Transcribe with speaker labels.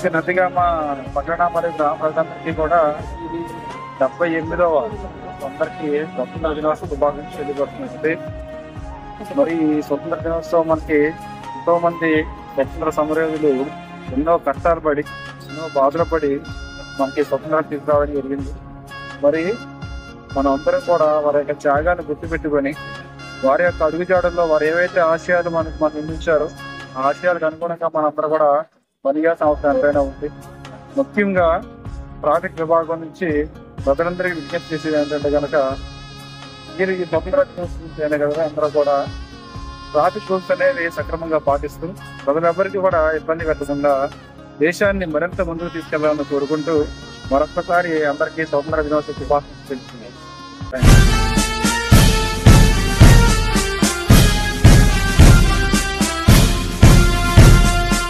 Speaker 1: వచ్చే నందిగామ పట్టణ మరియు గ్రామ ప్రజలందరికీ కూడా ఇది 78వ అందరికీ స్వతంత్ర దినోత్సవ శుభాకాంక్షలు తెలియజేస్తుంది. మరి ఈ స్వతంత్ర దినోత్సవం మనకి ఎంతో మంది స్వతంత్ర సమరయోధులు ఎన్నో కష్టాలు పడి ఎన్నో బాధలు పడి మనకి స్వతంత్రం తీసుకురావడం జరిగింది. మరి మనం అందరం కూడా వారి యొక్క త్యాగాన్ని గుర్తుపెట్టుకొని వారి యొక్క అడుగుజాడల్లో వారు ఏవైతే ఆశయాలు మనకు నిర్మించారో ఆ ఆశయాలకు అనుగుణంగా మనందరూ కూడా పనిచేయాల్సిన అవసరం ఎంతైనా ఉంది. ముఖ్యంగా ట్రాఫిక్ విభాగం నుంచి ప్రజలందరికీ విజ్ఞప్తి చేసేది ఏంటంటే కనుక మీరు ఈ స్వతంత్ర దినోత్సవం కదా అందరూ కూడా ట్రాఫిక్ రూల్స్ అనేది సక్రమంగా పాటిస్తూ ప్రజలెవ్వరికీ కూడా ఇబ్బంది పెట్టకుండా దేశాన్ని మరింత ముందుకు తీసుకెళ్లాలని కోరుకుంటూ మరొకసారి అందరికీ స్వతంత్ర దినోత్సవ శుభాకాంక్షలు తెలుస్తున్నాయి.